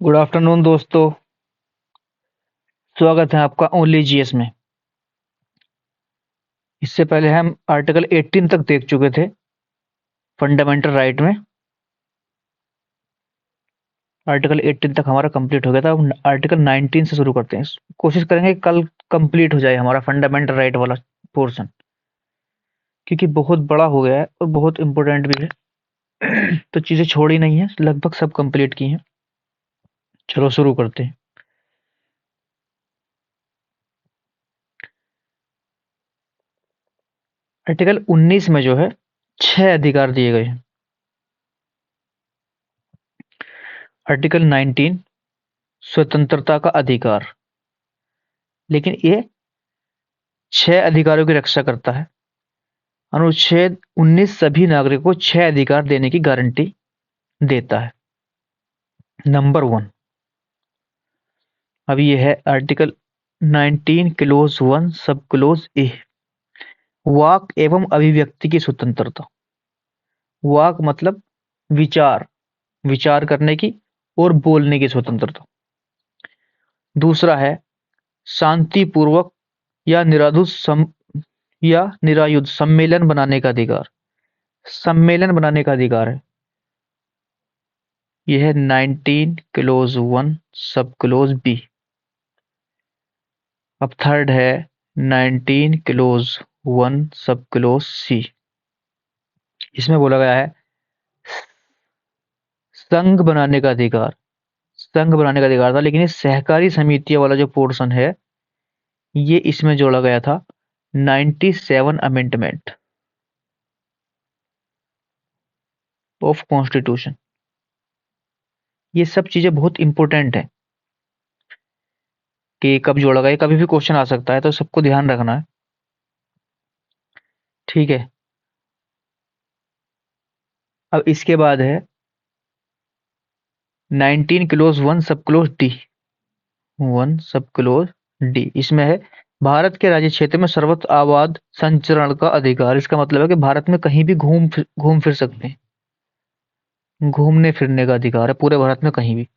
Good afternoon दोस्तों। स्वागत है आपका ओनली जीएस में। इससे पहले हम आर्टिकल 18 तक देख चुके थे फंडामेंटल राइट में। आर्टिकल 18 तक हमारा कंप्लीट हो गया था। अब आर्टिकल 19 से शुरू करते हैं। कोशिश करेंगे कि कल कंप्लीट हो जाए हमारा फंडामेंटल राइट वाला पोर्शन, क्योंकि बहुत बड़ा हो गया है और बहुत इंपॉर्टेंट भी है। तो चीज़ें छोड़ी नहीं है, लगभग सब कंप्लीट की हैं। चलो शुरू करते हैं। आर्टिकल 19 में जो है 6 अधिकार दिए गए हैं। आर्टिकल 19 स्वतंत्रता का अधिकार, लेकिन ये 6 अधिकारों की रक्षा करता है। अनुच्छेद 19 सभी नागरिकों को 6 अधिकार देने की गारंटी देता है। नंबर 1, अब ये है आर्टिकल 19 क्लोज 1 सब क्लोज ए, वाक एवं अभिव्यक्ति की स्वतंत्रता। वाक मतलब विचार, विचार करने की और बोलने की स्वतंत्रता। दूसरा है शांतिपूर्वक या निरायुध सम्मेलन बनाने का अधिकार। सम्मेलन बनाने का अधिकार है। यह है 19 क्लोज 1 सब क्लोज बी। अब थर्ड है 19 क्लोज 1 सब क्लोज सी। इसमें बोला गया है संघ बनाने का अधिकार। संघ बनाने का अधिकार था, लेकिन ये सहकारी समितियों वाला जो पोर्शन है ये इसमें जोड़ा गया था 97 अमेंडमेंट ऑफ कॉन्स्टिट्यूशन। ये सब चीजें बहुत इंपॉर्टेंट है कि कब जोड़ा गया, कभी भी क्वेश्चन आ सकता है, तो सबको ध्यान रखना है। ठीक है। अब इसके बाद है 19 क्लोज 1 सब क्लोज डी। 1 सब क्लोज डी इसमें है भारत के राज्य क्षेत्र में सर्वत्र आबाद संचरण का अधिकार। इसका मतलब है कि भारत में कहीं भी घूम फिर सकते हैं। घूमने फिरने का अधिकार है पूरे भारत में कहीं भी।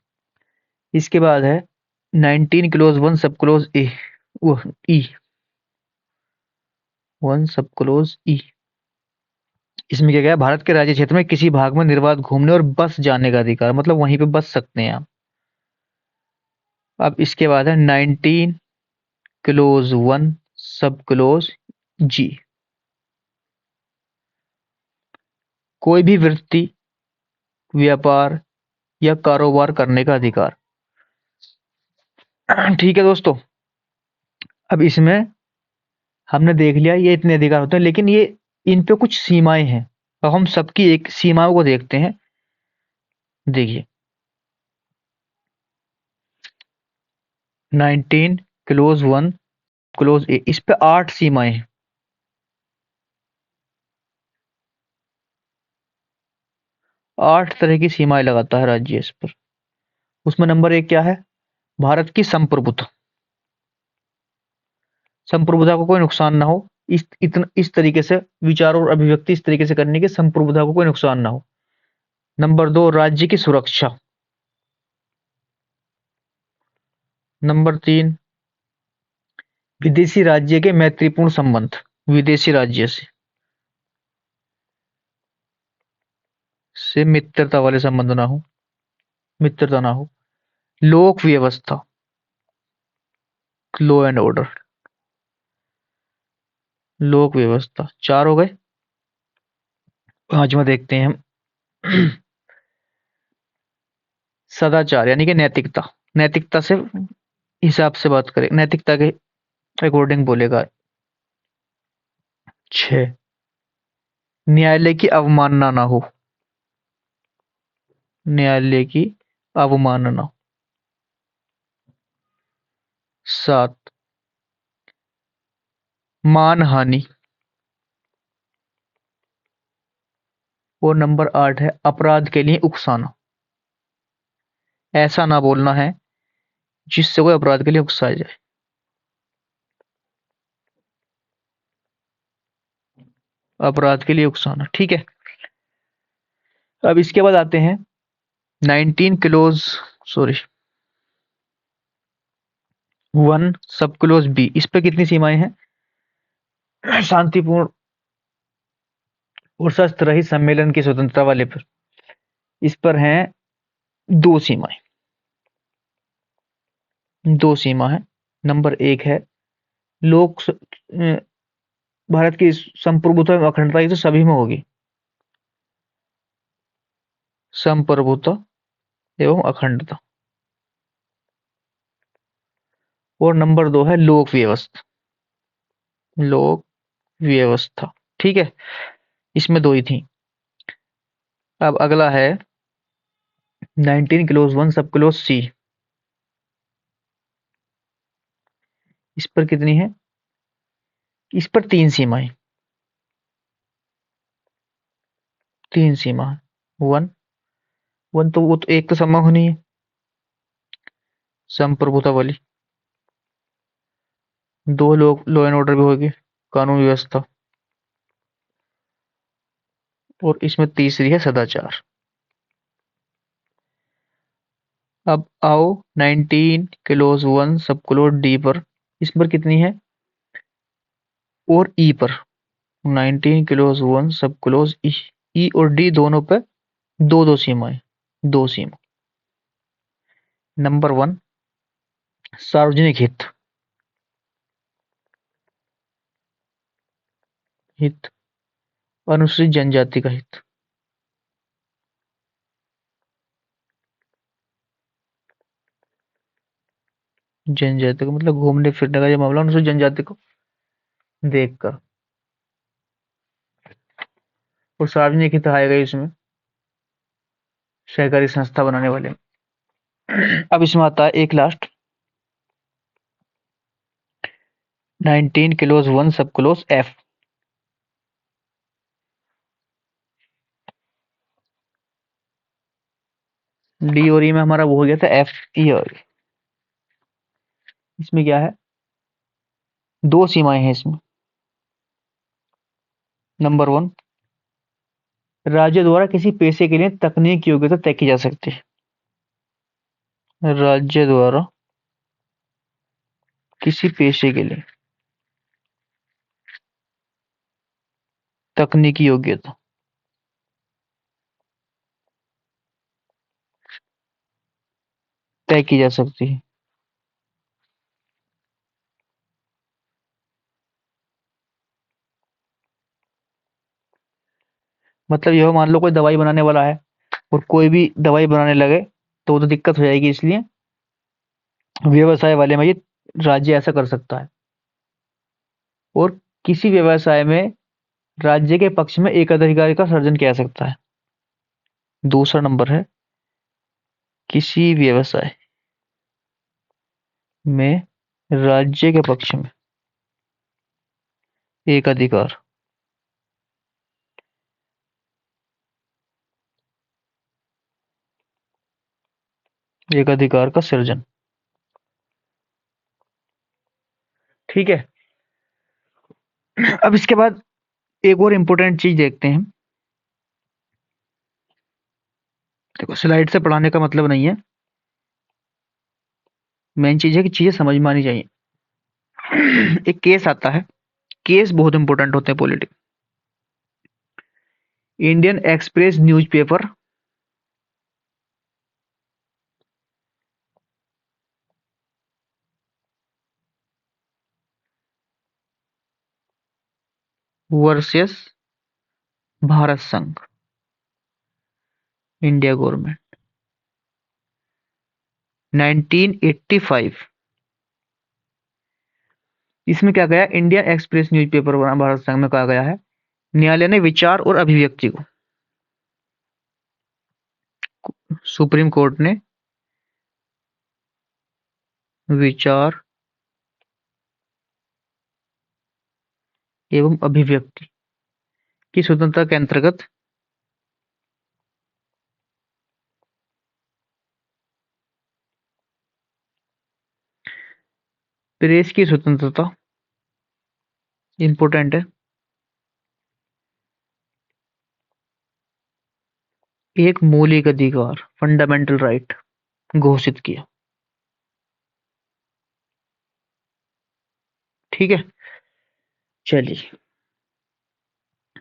इसके बाद है 19 क्लोज 1 सब क्लोज ए, वो ई, 1 सब क्लोज ई। इसमें क्या गया, भारत के राज्य क्षेत्र में किसी भाग में निर्बाध घूमने और बस जाने का अधिकार, मतलब वहीं पे बस सकते हैं आप। अब इसके बाद है 19 क्लोज 1 सब क्लोज जी, कोई भी वृत्ति, व्यापार या कारोबार करने का अधिकार। ठीक है दोस्तों। अब इसमें हमने देख लिया ये इतने अधिकार होते हैं, लेकिन ये इन पे कुछ सीमाएं हैं। अब हम सबकी एक सीमाओं को देखते हैं। देखिए 19 क्लोज 1 क्लोज ए, इस पे 8 सीमाएं हैं। 8 तरह की सीमाएं लगाता है राज्य इस पर। उसमें नंबर 1 क्या है, भारत की संप्रभुता। संप्रभुता को कोई नुकसान ना हो, इस तरीके से विचार और अभिव्यक्ति इस तरीके से करने की संप्रभुता को कोई नुकसान ना हो। नंबर 2 राज्य की सुरक्षा। नंबर 3 विदेशी राज्य के मैत्रीपूर्ण संबंध, विदेशी राज्य से मित्रता वाले संबंध ना हो, मित्रता ना हो। लोक व्यवस्था, लॉ एंड ऑर्डर, लोक व्यवस्था। 4 हो गए। 5वां देखते हैं हम। सदाचार यानी कि नैतिकता। नैतिकता से हिसाब से बात करें, नैतिकता के अकॉर्डिंग बोलेगा। 6 न्यायालय की अवमानना ना हो, न्यायालय की अवमानना। 7 मानहानि। और नंबर 8 है अपराध के लिए उकसाना। ऐसा ना बोलना है जिससे कोई अपराध के लिए उकसाया जाए। अपराध के लिए उकसाना, ठीक है। अब इसके बाद आते हैं 19 क्लोज, सॉरी 1 सब क्लोज बी, इस पर कितनी सीमाएं हैं? शांतिपूर्ण और शस्त्र रहित सम्मेलन की स्वतंत्रता वाले पर, इस पर हैं 2 सीमाएं। 2 सीमा है। नंबर 1 है भारत की संप्रभुता एवं अखंडता, ये तो सभी में होगी। संप्रभुता एवं अखंडता। और नंबर 2 है लोक व्यवस्था। लोक व्यवस्था। ठीक है, इसमें 2 ही थी। अब अगला है 19 क्लोज 1 सब क्लोज सी, इस पर कितनी है? इस पर 3 सीमाएं। 3 सीमा है। 1 1 तो वो तो एक तो सम्मा होनी है, संप्रभुता वाली। 2 लोग लॉ एंड ऑर्डर भी होगी, कानून व्यवस्था। और इसमें तीसरी है सदाचार। अब आओ 19 क्लोज 1 सब क्लोज डी पर, इस पर कितनी है? और ई पर। 19 क्लोज 1 सब क्लोज ई, ई और डी दोनों पे 2 2 सीमाएं। 2 सीमा। नंबर 1 सार्वजनिक हित। हित, अनुसूचित जनजाति का हित। जनजाति का मतलब घूमने फिरने का ये मामला, अनुसूचित जनजाति को देखकर। और सार्वजनिक हित आएगा इसमें सहकारी संस्था बनाने वाले। अब इसमें आता है एक लास्ट 19 क्लोज 1 सब क्लोज एफ। डी और ई में हमारा वो हो गया था एफ ई, और इसमें क्या है? 2 सीमाएं हैं इसमें। नंबर 1 राज्य द्वारा किसी पेशे के लिए तकनीक योग्यता तय की जा सकती है। राज्य द्वारा किसी पेशे के लिए तकनीकी योग्यता तय की जा सकती है। मतलब यह मान लो कोई दवाई बनाने वाला है और कोई भी दवाई बनाने लगे तो वो तो दिक्कत हो जाएगी, इसलिए व्यवसाय वाले में ये राज्य ऐसा कर सकता है। और किसी व्यवसाय में राज्य के पक्ष में एक अधिकारी का सर्जन किया जा सकता है। दूसरा नंबर है किसी व्यवसाय में राज्य के पक्ष में एक अधिकार। एक अधिकार का सृजन। ठीक है। अब इसके बाद एक और इंपॉर्टेंट चीज देखते हैं। देखो स्लाइड से पढ़ाने का मतलब नहीं है, मेन चीज है कि चीजें समझ में आनी चाहिए। एक केस आता है, केस बहुत इंपॉर्टेंट होते हैं politics. Indian express newspaper versus Bharat संघ, इंडिया गवर्नमेंट, 1985। इसमें क्या गया? इंडियन एक्सप्रेस न्यूज़पेपर बनाम भारत संघ में कहा गया है न्यायालय ने विचार और अभिव्यक्ति को, सुप्रीम कोर्ट ने विचार एवं अभिव्यक्ति की स्वतंत्रता के अंतर्गत प्रेस की स्वतंत्रता इंपॉर्टेंट है, एक मौलिक अधिकार फंडामेंटल राइट घोषित किया। ठीक है, चलिए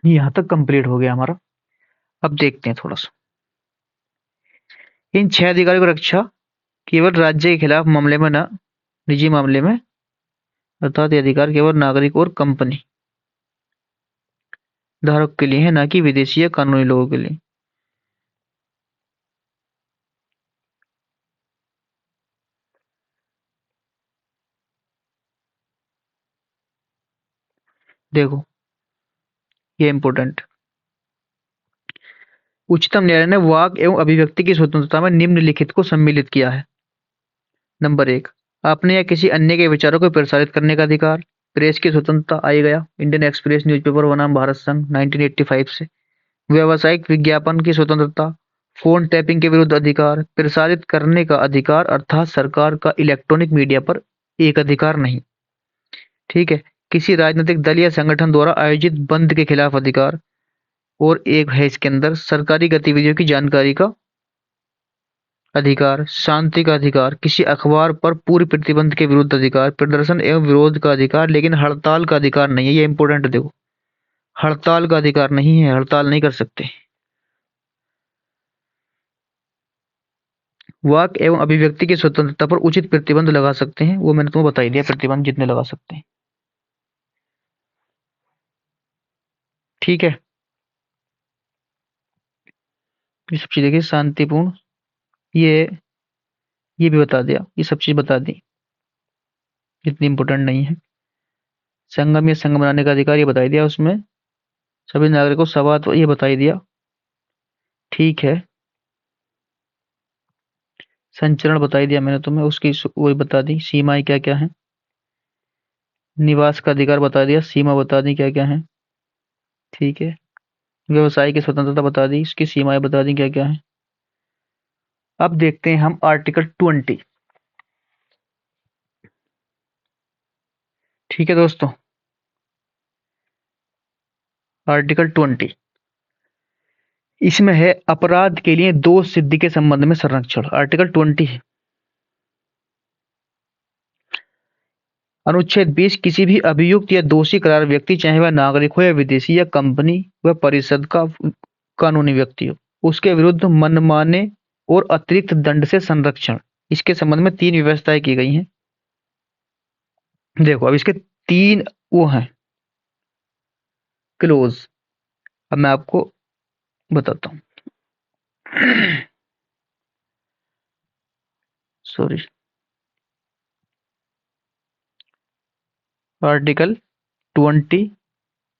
यहाँ तक कंप्लीट हो गया हमारा। अब देखते हैं थोड़ा सा, इन 6 अधिकारों की रक्षा केवल राज्य के खिलाफ मामले में न निजी मामले में, अर्थात ये अधिकार केवल नागरिक और कंपनी धारक के लिए है, ना कि विदेशी या कानूनी लोगों के लिए। देखो ये इंपॉर्टेंट, उच्चतम न्यायालय ने वाक एवं अभिव्यक्ति की स्वतंत्रता में निम्नलिखित को सम्मिलित किया है। नंबर 1, अपने या किसी अन्य के विचारों को प्रसारित करने का अधिकार। प्रेस की स्वतंत्रता आई गया, इंडियन एक्सप्रेस न्यूज़पेपर बनाम भारत संघ 1985 से। व्यावसायिक विज्ञापन की स्वतंत्रता, फोन टैपिंग के विरुद्ध अधिकार, प्रसारित करने का अधिकार अर्थात सरकार का इलेक्ट्रॉनिक मीडिया पर एक अधिकार नहीं। ठीक है, किसी राजनीतिक दल या संगठन द्वारा आयोजित बंद के खिलाफ अधिकार, और एक है इसके अंदर सरकारी गतिविधियों की जानकारी का अधिकार, शांति का अधिकार, किसी अखबार पर पूर्व प्रतिबंध के विरुद्ध अधिकार, प्रदर्शन एवं विरोध का अधिकार, लेकिन हड़ताल का अधिकार नहीं है। ये इंपॉर्टेंट है, देखो हड़ताल का अधिकार नहीं है, हड़ताल नहीं कर सकते। वाक एवं अभिव्यक्ति की स्वतंत्रता पर उचित प्रतिबंध लगा सकते हैं, वो मैंने तुम्हें बता ही दिया, प्रतिबंध जितने लगा सकते हैं। ठीक है, ये सब चीज देखिए शांतिपूर्ण, ये ये भी बता दिया, ये सब चीज बता दी, इतनी इंपॉर्टेंट नहीं है। संगम या संघ बनाने का अधिकार ये बता ही दिया, उसमें सभी नागरिकों को सभा तो ये बता ही दिया। ठीक है, संचरण बता ही दिया मैंने तुम्हें, उसकी वही बता दी, सीमाएं क्या क्या है। निवास का अधिकार बता दिया, सीमा बता दी क्या क्या है। ठीक है, व्यवसाय की स्वतंत्रता बता दी, इसकी सीमाएं बता दी क्या क्या है। अब देखते हैं हम आर्टिकल 20। ठीक है दोस्तों, आर्टिकल 20 इसमें है अपराध के लिए दोष सिद्धि के संबंध में संरक्षण। आर्टिकल 20 अनुच्छेद 20 किसी भी अभियुक्त या दोषी करार व्यक्ति, चाहे वह नागरिक हो या विदेशी या कंपनी व परिषद का कानूनी व्यक्ति हो, उसके विरुद्ध मनमाने और अतिरिक्त दंड से संरक्षण। इसके संबंध में 3 व्यवस्थाएं की गई हैं। देखो अब इसके 3 वो हैं क्लोज, अब मैं आपको बताता हूँ। Sorry, article 20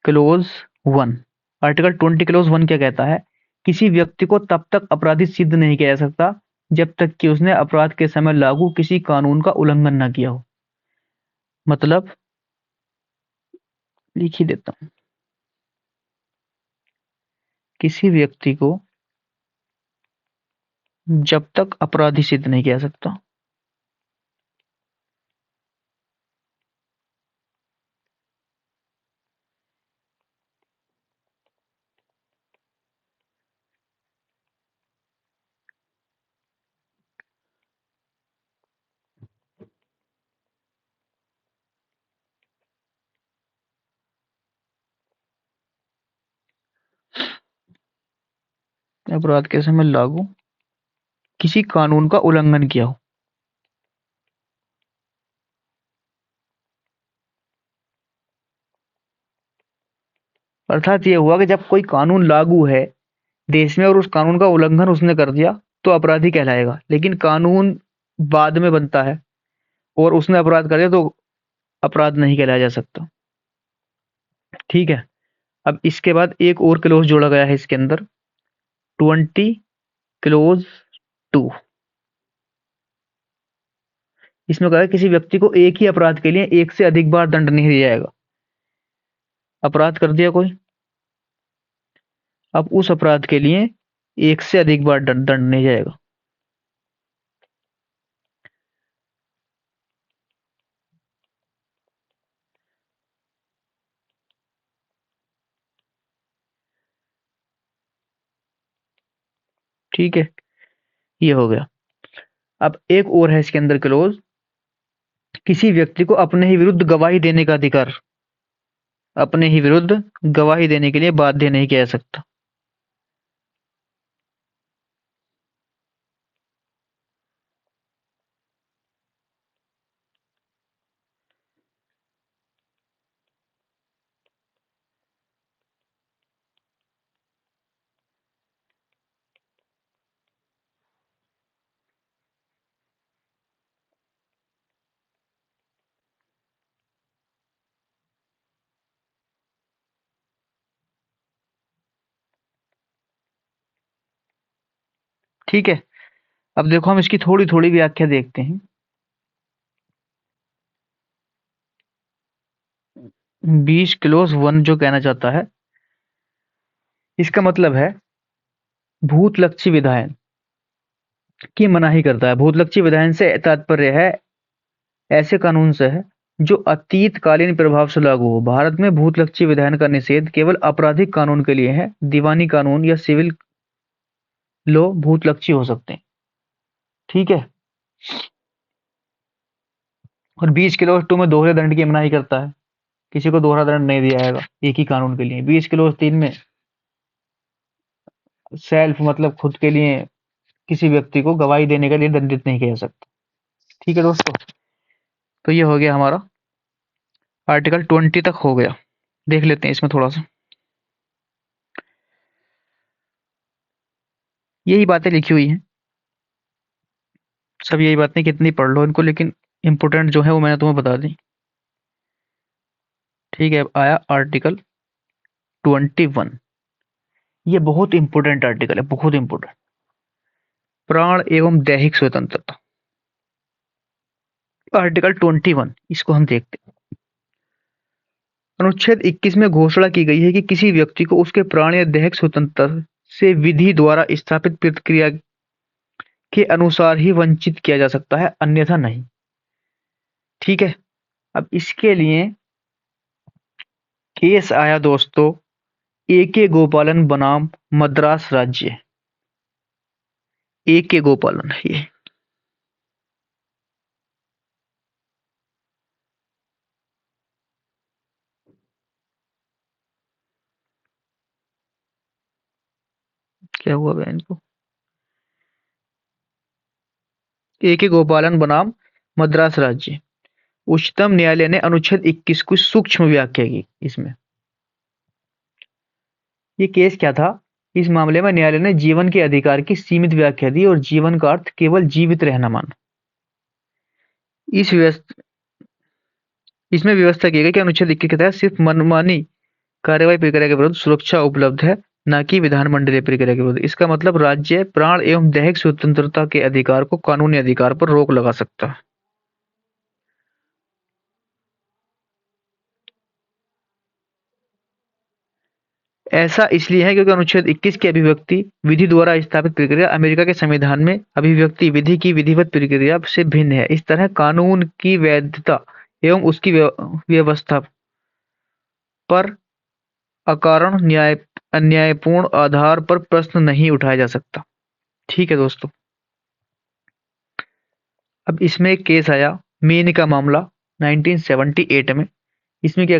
close 1। Article 20 close 1 क्या कहता है, किसी व्यक्ति को तब तक अपराधी सिद्ध नहीं किया जा सकता जब तक कि उसने अपराध के समय लागू किसी कानून का उल्लंघन न किया हो। मतलब लिख ही देता हूं, किसी व्यक्ति को जब तक अपराधी सिद्ध नहीं किया जा सकता अपराध के समय लागू किसी कानून का उल्लंघन किया हो। अर्थात ये हुआ कि जब कोई कानून लागू है देश में और उस कानून का उल्लंघन उसने कर दिया तो अपराधी कहलाएगा, लेकिन कानून बाद में बनता है और उसने अपराध कर दिया तो अपराध नहीं कहलाया जा सकता। ठीक है, अब इसके बाद एक और क्लोज जोड़ा गया है इसके अंदर, 20 क्लोज 2। इसमें कहा है किसी व्यक्ति को एक ही अपराध के लिए एक से अधिक बार दंड नहीं दिया जाएगा। अपराध कर दिया कोई, अब उस अपराध के लिए एक से अधिक बार दंड दंड नहीं जाएगा। ठीक है, ये हो गया। अब एक और है इसके अंदर क्लोज, किसी व्यक्ति को अपने ही विरुद्ध गवाही देने का अधिकार, अपने ही विरुद्ध गवाही देने के लिए बाध्य नहीं किया जा सकता। ठीक है, अब देखो हम इसकी थोड़ी थोड़ी व्याख्या देखते हैं। 20 क्लोज 1 जो कहना चाहता है, इसका मतलब है भूतलक्षी विधायन की मनाही करता है। भूतलक्षी विधायन से तात्पर्य है ऐसे कानून से है जो अतीतकालीन प्रभाव से लागू हो। भारत में भूतलक्षी विधायन का निषेध केवल आपराधिक कानून के लिए है। दीवानी कानून या सिविल लॉ भूतलक्षी हो सकते हैं। ठीक है, और 20 किलो 2 में दोहरे दंड की मनाही करता है। किसी को दोहरा दंड नहीं दिया जाएगा एक ही कानून के लिए। 20 किलो 3 में सेल्फ मतलब खुद के लिए किसी व्यक्ति को गवाही देने के लिए दंडित नहीं किया जा सकता। ठीक है दोस्तों, तो ये हो गया हमारा आर्टिकल 20 तक हो गया। देख लेते हैं इसमें थोड़ा सा, यही बातें लिखी हुई हैं, सब यही बातें, कितनी पढ़ लो इनको, लेकिन इंपॉर्टेंट जो है वो मैंने तुम्हें बता दी। ठीक है, अब आया आर्टिकल 21। ये बहुत इंपॉर्टेंट आर्टिकल है, बहुत इंपॉर्टेंट। प्राण एवं दैहिक स्वतंत्रता, आर्टिकल 21, इसको हम देखते हैं। अनुच्छेद 21 में घोषणा की गई है कि किसी व्यक्ति को उसके प्राण या दैहिक स्वतंत्रता से विधि द्वारा स्थापित प्रक्रिया के अनुसार ही वंचित किया जा सकता है, अन्यथा नहीं। ठीक है, अब इसके लिए केस आया दोस्तों ए के गोपालन बनाम मद्रास राज्य। ए के गोपालन है ये। क्या हुआ बहन को? ए के गोपालन बनाम मद्रास राज्य। उच्चतम न्यायालय ने अनुच्छेद 21 की सूक्ष्म व्याख्या की इसमें। ये केस क्या था? इस मामले में न्यायालय ने जीवन के अधिकार की सीमित व्याख्या दी और जीवन का अर्थ केवल जीवित रहना माना। इसमें व्यवस्था की गई कि अनुच्छेद 21 के तहत सिर्फ मनमानी कार्यवाही प्रक्रिया के विरुद्ध सुरक्षा उपलब्ध है, न कि विधानमंडलीय प्रक्रिया के विरुद्ध। इसका मतलब राज्य प्राण एवं दैहिक स्वतंत्रता के अधिकार को कानूनी अधिकार पर रोक लगा सकता है। ऐसा इसलिए है क्योंकि अनुच्छेद 21 की अभिव्यक्ति विधि द्वारा स्थापित प्रक्रिया अमेरिका के संविधान में अभिव्यक्ति विधि की विधिवत प्रक्रिया से भिन्न है। इस तरह कानून की वैधता एवं उसकी व्यवस्था पर अकारण अन्यायपूर्ण आधार पर प्रश्न नहीं उठाया जा सकता। ठीक है दोस्तों, अब इसमें एक केस आया मेन का मामला 1978 में। इसमें क्या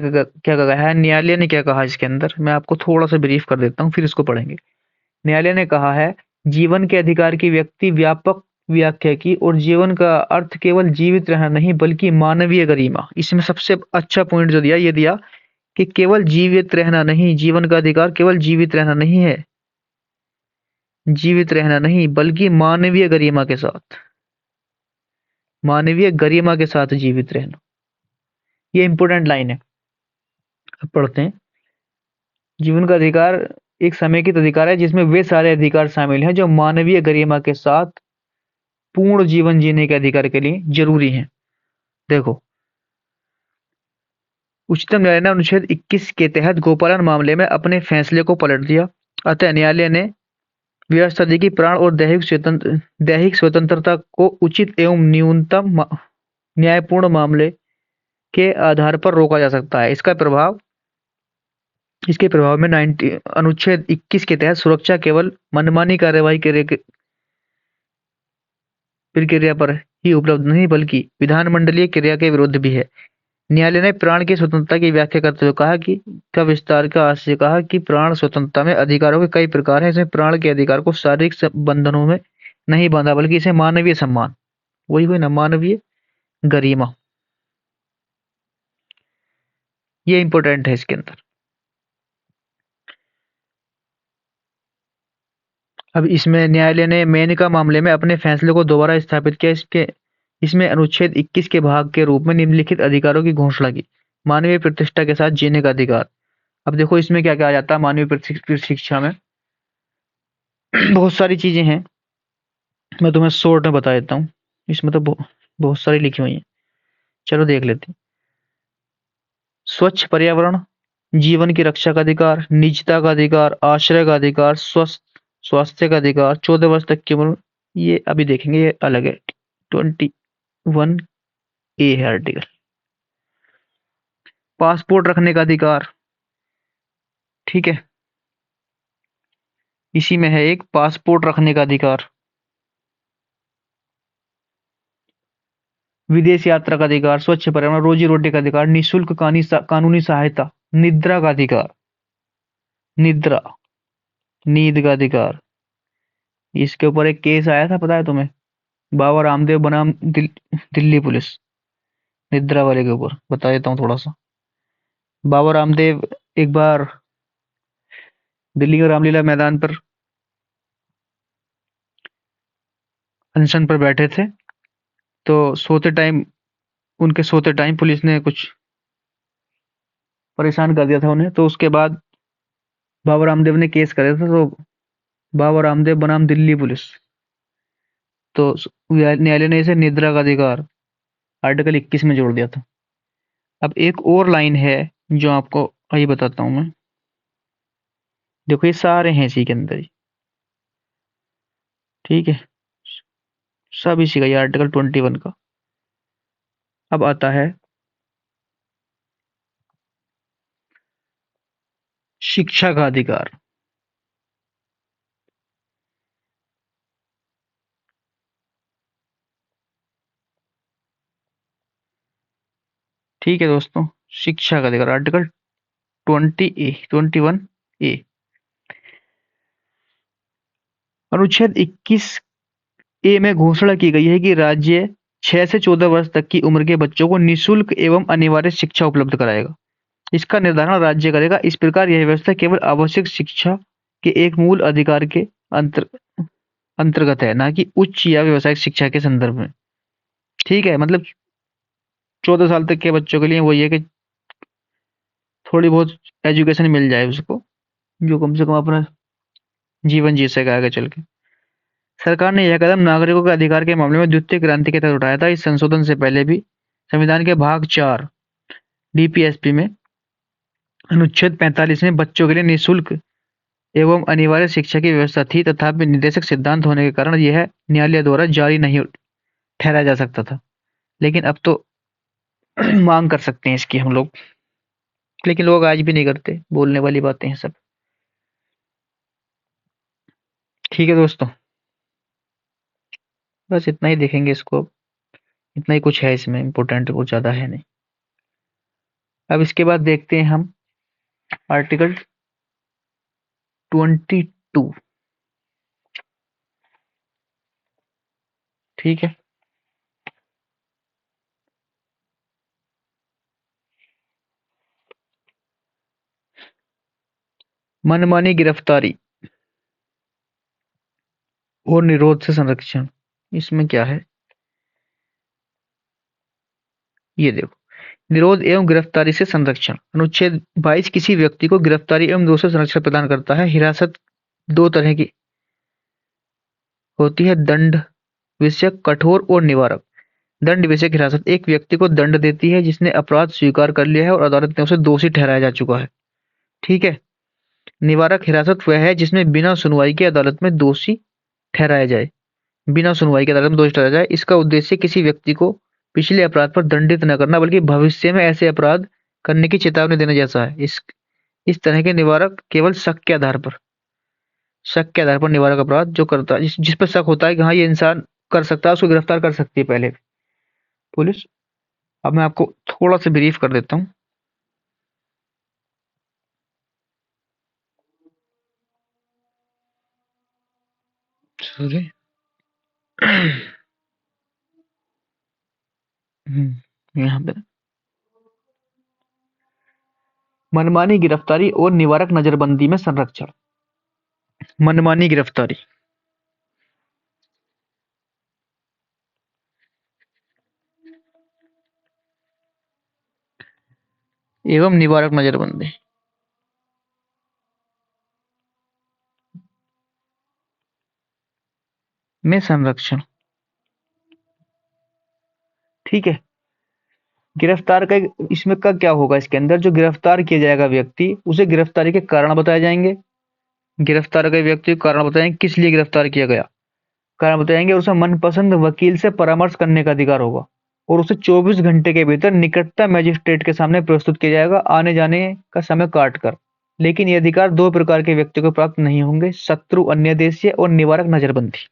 कहा है, न्यायालय ने क्या कहा इसके अंदर, मैं आपको थोड़ा सा ब्रीफ कर देता हूँ फिर इसको पढ़ेंगे। न्यायालय ने कहा है जीवन के अधिकार की व्यक्ति व्यापक व्याख्या की और जीवन का अर्थ केवल जीवित रहना नहीं बल्कि मानवीय गरिमा। इसमें सबसे अच्छा पॉइंट जो दिया ये दिया कि केवल जीवित रहना नहीं, जीवन का अधिकार केवल जीवित रहना नहीं है, जीवित रहना नहीं बल्कि मानवीय गरिमा के साथ, मानवीय गरिमा के साथ जीवित रहना। ये इंपॉर्टेंट लाइन है, अब पढ़ते हैं। जीवन का अधिकार एक समेकित अधिकार है जिसमें वे सारे अधिकार शामिल हैं जो मानवीय गरिमा के साथ पूर्ण जीवन जीने के अधिकार के लिए जरूरी हैं। देखो, उच्चतम न्यायालय ने अनुच्छेद 21 के तहत गोपालन मामले में अपने फैसले को पलट दिया। अतः न्यायालय ने व्यवस्था दी कि प्राण और दैहिक स्वतंत्रता को उचित एवं न्यूनतम न्यायपूर्ण मामले के आधार पर रोका जा सकता है। इसके प्रभाव में अनुच्छेद 21 के तहत सुरक्षा केवल मनमानी कार्यवाही प्रक्रिया पर ही उपलब्ध नहीं बल्कि विधानमंडलीय क्रिया के विरुद्ध भी है। न्यायालय ने प्राण की स्वतंत्रता की व्याख्या करते हुए कहा कि का विस्तार का आशय कहा कि प्राण स्वतंत्रता में अधिकारों के कई प्रकार हैं। इसमें प्राण के अधिकार को शारीरिक बंधनों में नहीं बांधा बल्कि इसे मानवीय सम्मान, वही हुई ना, मानवीय गरिमा, ये इंपॉर्टेंट है इसके अंदर। अब इसमें न्यायालय ने मेनका मामले में अपने फैसले को दोबारा स्थापित किया। इसमें अनुच्छेद 21 के भाग के रूप में निम्नलिखित अधिकारों की घोषणा की। मानवीय प्रतिष्ठा के साथ जीने का अधिकार। अब देखो इसमें क्या क्या आ जाता है मानवीय शिक्षा में। बहुत सारी चीजें हैं, मैं तुम्हें शॉर्ट में बता देता हूँ। इसमें तो बहुत सारी लिखी हुई हैं, चलो देख लेते हैं। स्वच्छ पर्यावरण, जीवन की रक्षा का अधिकार, निजता का अधिकार, आश्रय का अधिकार, स्वास्थ्य का अधिकार, 14 वर्ष तक की उम्र, ये अभी देखेंगे, ये अलग है। 21A है आर्टिकल। पासपोर्ट रखने का अधिकार, ठीक है, इसी में है एक पासपोर्ट रखने का अधिकार। विदेश यात्रा का अधिकार, स्वच्छ पर्यावरण, रोजी रोटी का अधिकार, निःशुल्क कानूनी सहायता, निद्रा का अधिकार, निद्रा, नींद का अधिकार। इसके ऊपर एक केस आया था, पता है तुम्हें? बाबा रामदेव बनाम दिल्ली पुलिस, निद्रा वाले के ऊपर बता देता हूँ थोड़ा सा। बाबा रामदेव एक बार दिल्ली के रामलीला मैदान पर अनशन पर बैठे थे, तो उनके सोते टाइम पुलिस ने कुछ परेशान कर दिया था उन्हें। तो उसके बाद बाबा रामदेव ने केस कराया था, तो बाबा रामदेव बनाम दिल्ली पुलिस, तो न्यायालय ने इसे निद्रा का अधिकार आर्टिकल 21 में जोड़ दिया था। अब एक और लाइन है जो आपको अभी बताता हूं मैं। देखो ये सारे हैं इसी के अंदर ही, ठीक है, सब इसी का, ये आर्टिकल 21 का। अब आता है शिक्षा का अधिकार। ठीक है दोस्तों, शिक्षा का अधिकार आर्टिकल 21A। अनुच्छेद 21A में घोषणा की गई है कि राज्य 6 से 14 वर्ष तक की उम्र के बच्चों को निःशुल्क एवं अनिवार्य शिक्षा उपलब्ध कराएगा। इसका निर्धारण राज्य करेगा। इस प्रकार यह व्यवस्था केवल आवश्यक शिक्षा के एक मूल अधिकार के अंतर्गत है, ना कि उच्च या व्यावसायिक शिक्षा के संदर्भ में। ठीक है, मतलब 14 साल तक के बच्चों के लिए वही है कि थोड़ी बहुत एजुकेशन मिल जाए उसको, जो कम से कम अपना जीवन जी सके आगे चल के। सरकार ने यह कदम नागरिकों के अधिकार के मामले में द्वितीय क्रांति के तहत उठाया था। इस संशोधन से पहले भी संविधान के भाग 4 डीपीएसपी में अनुच्छेद 45 में बच्चों के लिए निःशुल्क एवं अनिवार्य शिक्षा की व्यवस्था थी, तथापि निर्देशक सिद्धांत होने के कारण यह न्यायालय द्वारा जारी नहीं ठहराया जा सकता था। लेकिन अब तो मांग कर सकते हैं इसकी हम लोग, लेकिन लोग आज भी नहीं करते, बोलने वाली बातें हैं सब। ठीक है दोस्तों, बस इतना ही देखेंगे इसको, इतना ही कुछ है इसमें, इम्पोर्टेंट कुछ ज्यादा है नहीं। अब इसके बाद देखते हैं हम आर्टिकल 22। ठीक है, मनमानी गिरफ्तारी और निरोध से संरक्षण। इसमें क्या है ये देखो। निरोध एवं गिरफ्तारी से संरक्षण। अनुच्छेद 22 किसी व्यक्ति को गिरफ्तारी एवं निरोध से संरक्षण प्रदान करता है। हिरासत दो तरह की होती है, दंड विषयक, कठोर और निवारक। दंड विषयक हिरासत एक व्यक्ति को दंड देती है जिसने अपराध स्वीकार कर लिया है और अदालत ने उसे दोषी ठहराया जा चुका है। ठीक है। निवारक हिरासत वह है जिसमें बिना सुनवाई के अदालत में दोषी ठहराया जाए, बिना सुनवाई के अदालत में दोषी ठहराया जाए। इसका उद्देश्य किसी व्यक्ति को पिछले अपराध पर दंडित न करना बल्कि भविष्य में ऐसे अपराध करने की चेतावनी देने जैसा है। इस तरह के निवारक केवल शक के आधार पर निवारक अपराध जो करता है, जिस पर शक होता है कि हाँ ये इंसान कर सकता है, उसको गिरफ्तार कर सकती है पहले पुलिस। अब मैं आपको थोड़ा सा ब्रीफ कर देता हूँ। सॉरी। यहाँ पे मनमानी गिरफ्तारी और निवारक नजरबंदी में संरक्षण। मनमानी गिरफ्तारी एवं निवारक नजरबंदी में संरक्षण। ठीक है। गिरफ्तार का इसमें का क्या होगा, इसके अंदर जो गिरफ्तार किया जाएगा व्यक्ति, उसे गिरफ्तारी के कारण बताए जाएंगे। गिरफ्तार के व्यक्ति को कारण बताएंगे, किस लिए गिरफ्तार किया गया, कारण बताएंगे, और उसे मनपसंद वकील से परामर्श करने का अधिकार होगा। और उसे 24 घंटे के भीतर निकटतम मजिस्ट्रेट के सामने प्रस्तुत किया जाएगा, आने जाने का समय काट कर। लेकिन ये अधिकार दो प्रकार के व्यक्ति को प्राप्त नहीं होंगे: शत्रु अन्य देशीय और निवारक नजरबंदी।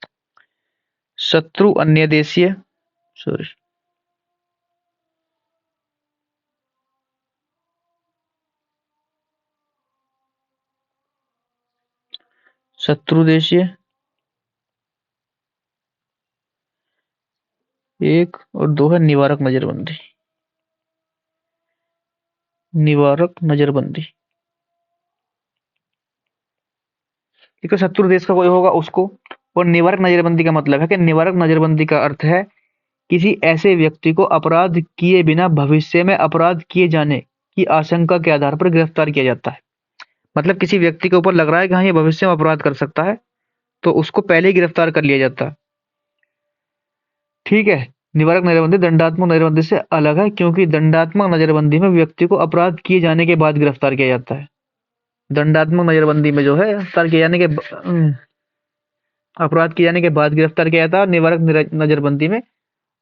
शत्रु अन्य देशीय, सॉरी, शत्रु देशीय एक, और दो है निवारक नजरबंदी। निवारक नजरबंदी, एक तो शत्रु देश का कोई होगा उसको। और निवारक नजरबंदी का मतलब है कि निवारक नजरबंदी का अर्थ है किसी ऐसे व्यक्ति को अपराध किए बिना भविष्य में अपराध किए जाने की आशंका के आधार पर गिरफ्तार किया जाता है। मतलब किसी व्यक्ति के ऊपर लग रहा है कि हाँ ये भविष्य में अपराध कर सकता है, तो उसको पहले ही गिरफ्तार कर लिया जाता है। ठीक है। निवारक नजरबंदी दंडात्मक नजरबंदी से अलग है, क्योंकि दंडात्मक नजरबंदी में व्यक्ति को अपराध किए जाने के बाद गिरफ्तार किया जाता है। दंडात्मक नजरबंदी में जो है गिरफ्तार किए जाने के अपराध किए जाने के बाद गिरफ्तार किया जाता है। निवारक नजरबंदी में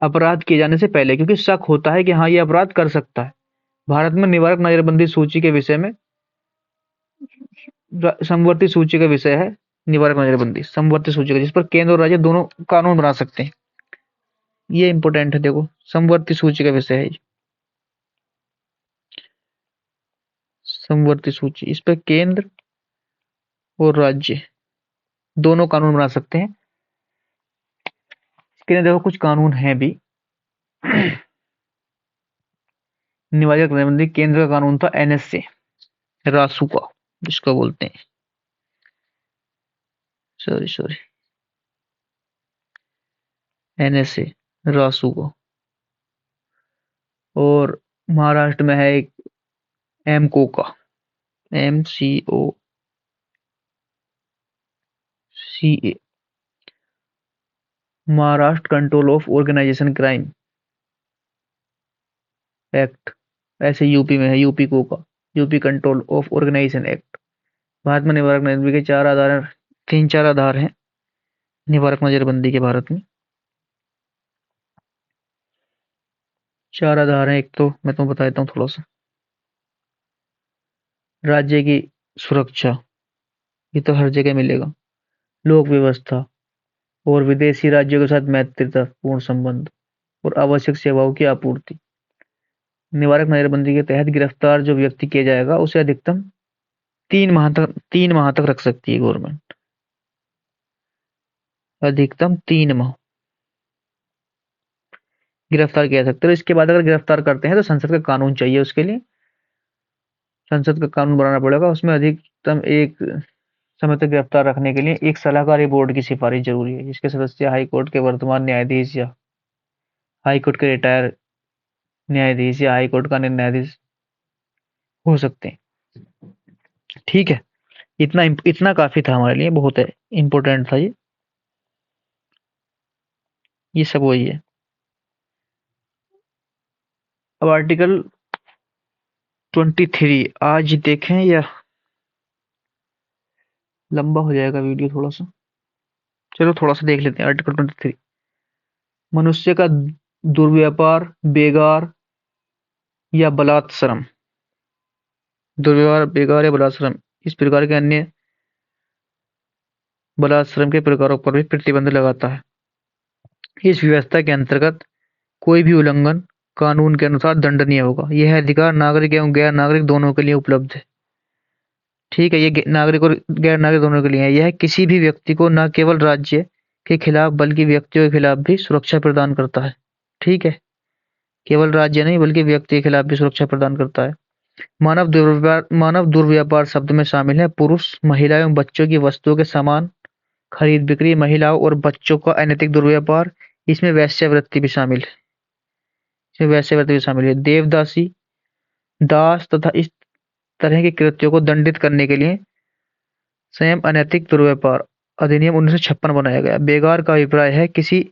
अपराध किए जाने से पहले, क्योंकि शक होता है कि हाँ ये अपराध कर सकता है। भारत में निवारक नजरबंदी सूची के विषय में समवर्ती सूची का विषय है। निवारक नजरबंदी समवर्ती सूची का, जिस पर केंद्र और राज्य दोनों कानून बना सकते हैं। ये इंपॉर्टेंट है, देखो समवर्ती सूची का विषय है। समवर्ती सूची, इस पर केंद्र और राज्य दोनों कानून बना सकते हैं। इसके लिए देखो कुछ कानून हैं भी। निवारक नजरबंदी केंद्र का कानून था एनएसए, रासुका जिसको बोलते हैं, सॉरी सॉरी, एनएसए रासुका। और महाराष्ट्र में है एक एमकोका, MCOCA, Maharashtra control of organisation crime act. ऐसे यूपी में है UP Coca, UP control of organisation act. Bharat में निवारक नजरबंदी के चार आधार, तीन चार आधार हैं निवारक नजरबंदी के भारत में। चार आधार हैं। एक तो मैं तुम्हें बता देता हूँ थोड़ा सा। राज्य की सुरक्षा, ये तो हर जगह मिलेगा। लोक व्यवस्था, और विदेशी राज्यों के साथ मैत्रीपूर्ण संबंध, और आवश्यक सेवाओं की आपूर्ति। निवारक नजरबंदी के तहत गिरफ्तार जो व्यक्ति किया जाएगा उसे अधिकतम 3 माह तक रख सकती है गवर्नमेंट। अधिकतम 3 माह गिरफ्तार किया जा सकता है। तो इसके बाद अगर गिरफ्तार करते हैं तो संसद का कानून चाहिए उसके लिए। संसद का कानून बनाना पड़ेगा, उसमें अधिकतम एक समय तक गिरफ्तार रखने के लिए एक सलाहकारी बोर्ड की सिफारिश जरूरी है, जिसके सदस्य हाई कोर्ट के वर्तमान न्यायाधीश या हाई कोर्ट के रिटायर न्यायाधीश या हाई कोर्ट का न्यायाधीश हो सकते हैं। ठीक है। इतना इतना काफी था हमारे लिए, बहुत है इंपॉर्टेंट था ये सब वही है। अब आर्टिकल 23 आज देखें या लंबा हो जाएगा वीडियो थोड़ा सा। चलो थोड़ा सा देख लेते हैं आर्टिकल 23। मनुष्य का दुर्व्यापार, बेगार या बलात्श्रम, दुर्व्यवहार, बेगार या बलात्श्रम, इस प्रकार के अन्य बलात्श्रम के प्रकारों पर भी प्रतिबंध लगाता है। इस व्यवस्था के अंतर्गत कोई भी उल्लंघन कानून के अनुसार दंडनीय होगा। यह अधिकार नागरिक एवं गैर नागरिक दोनों के लिए उपलब्ध है। ठीक है, ये नागरिक और गैर नागरिक दोनों के लिए है। यह किसी भी व्यक्ति को न केवल राज्य के खिलाफ बल्कि व्यक्तियों के खिलाफ भी सुरक्षा प्रदान करता है। ठीक है, केवल राज्य नहीं बल्कि व्यक्ति के खिलाफ भी सुरक्षा प्रदान करता है। मानव दुर्व्यापार शब्द में शामिल है पुरुष, महिला एवं बच्चों की वस्तुओं के समान खरीद बिक्री, महिलाओं और बच्चों का अनैतिक दुर्व्यापार, इसमें वेश्यावृत्ति भी शामिल है। देवदासी, दास तथा इस तरह के कृत्यों को दंडित करने के लिए स्वयं अनैतिक दुर्व्यापार अधिनियम 1956 बनाया गया। बेगार का अभिप्राय है किसी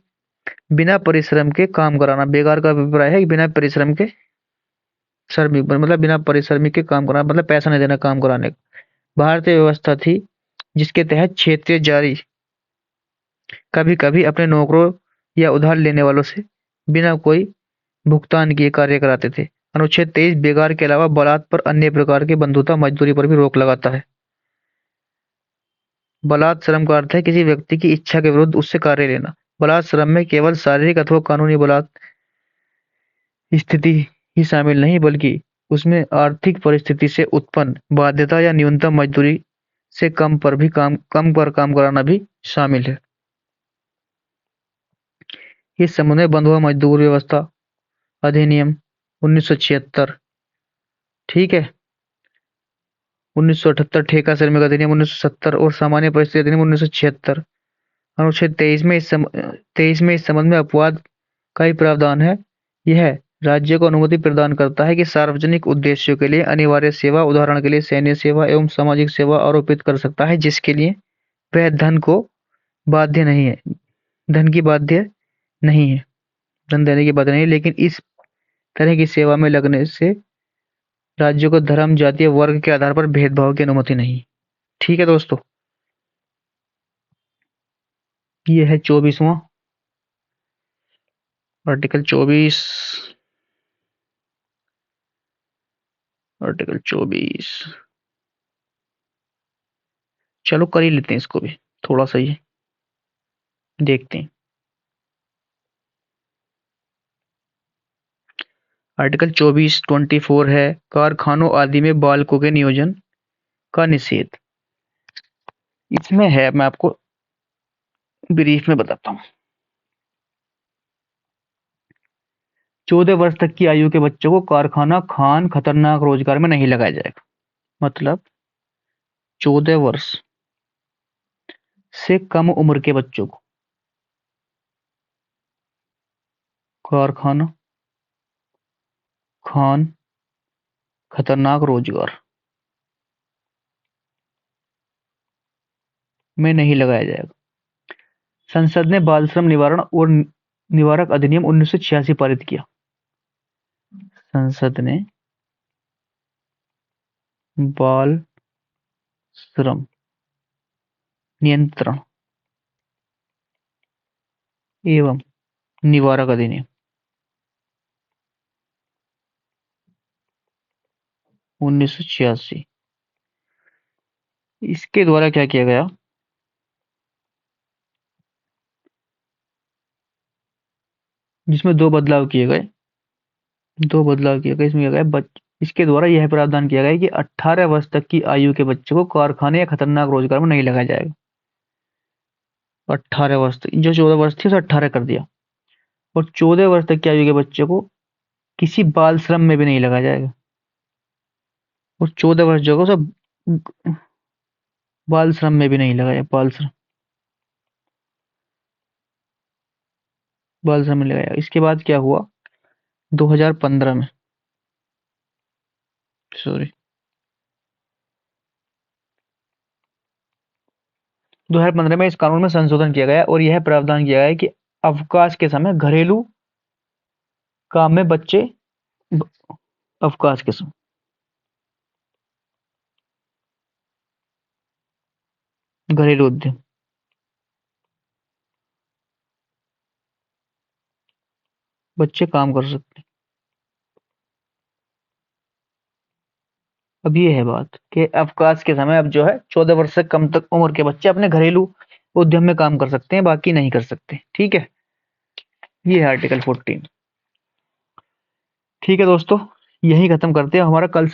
बिना परिश्रम के काम कराना। बेगार का अभिप्राय है कि बिना परिश्रम के श्रमिक मतलब बिना परिश्रमिक के काम कराना, मतलब पैसा नहीं देना काम कराने का। भारतीय व्यवस्था थी जिसके तहत क्षेत्रीय जारी कभी कभी अपने नौकरों या उधार लेने वालों से बिना कोई भुगतान किए कार्य कराते थे। अनुच्छेद 23 बेगार के अलावा बलात् पर अन्य प्रकार की बंधुता मजदूरी पर भी रोक लगाता है। बलात् श्रम का अर्थ है किसी व्यक्ति की इच्छा के विरुद्ध उससे कार्य लेना। बलात् श्रम में केवल शारीरिक अथवा कानूनी बलात् स्थिति ही शामिल नहीं बल्कि उसमें आर्थिक परिस्थिति से उत्पन्न बाध्यता या न्यूनतम मजदूरी से कम पर काम कराना भी शामिल है। इस संबंध में बंधुआ मजदूर व्यवस्था अधिनियम 1976, ठीक है, 1978 ठेका श्रमिक अधिनियम 1970 और सामान्य परिस्थिति अधिनियम 1976। अनुच्छेद 23 में इस संबंध में अपवाद का ही प्रावधान है। यह राज्य को अनुमति प्रदान करता है कि सार्वजनिक उद्देश्यों के लिए अनिवार्य सेवा, उदाहरण के लिए सैन्य सेवा एवं सामाजिक सेवा आरोपित कर सकता है जिसके लिए वह बाध्य नहीं है धन की बाध्य नहीं है धन देने की बाध्य नहीं है, लेकिन इस तरह की सेवा में लगने से राज्य को धर्म, जातीय, वर्ग के आधार पर भेदभाव की अनुमति नहीं। ठीक है दोस्तों, ये है 24वां आर्टिकल 24। आर्टिकल 24 चलो कर ही लेते हैं इसको भी, थोड़ा सा ही देखते हैं। आर्टिकल 24 है कारखानों आदि में बालकों के नियोजन का निषेध। इसमें है, मैं आपको ब्रीफ में बताता हूँ। 14 वर्ष तक की आयु के बच्चों को कारखाना, खान, खतरनाक रोजगार में नहीं लगाया जाएगा। मतलब 14 वर्ष से कम उम्र के बच्चों को कारखाना, खान, खतरनाक रोजगार में नहीं लगाया जाएगा। संसद ने बाल श्रम निवारण और निवारक अधिनियम 1986 पारित किया। संसद ने बाल श्रम नियंत्रण एवं निवारक अधिनियम 1986, इसके द्वारा क्या किया गया, जिसमें दो बदलाव किए गए। इसमें किया गया इसके द्वारा यह प्रावधान किया गया कि 18 वर्ष तक की आयु के बच्चे को कारखाने या खतरनाक रोजगार में नहीं लगाया जाएगा। 18 वर्ष तक, जो 14 वर्ष थी उसे 18 कर दिया। और 14 वर्ष तक की आयु के बच्चे को किसी बाल श्रम में भी नहीं लगाया जाएगा। और 14 वर्ष जो सब बाल श्रम में भी नहीं लगाया, बाल श्रम में लगाया। इसके बाद क्या हुआ, 2015 में, सॉरी 2015 में इस कानून में संशोधन किया गया और यह प्रावधान किया गया कि अवकाश के समय घरेलू काम में बच्चे, अवकाश के समय घरेलू उद्यम बच्चे काम कर सकते हैं। अब ये है बात कि अवकाश के समय अब जो है 14 वर्ष से कम तक उम्र के बच्चे अपने घरेलू उद्यम में काम कर सकते हैं, बाकी नहीं कर सकते। ठीक है, ये है आर्टिकल 14। ठीक है दोस्तों, यही खत्म करते हैं हमारा कल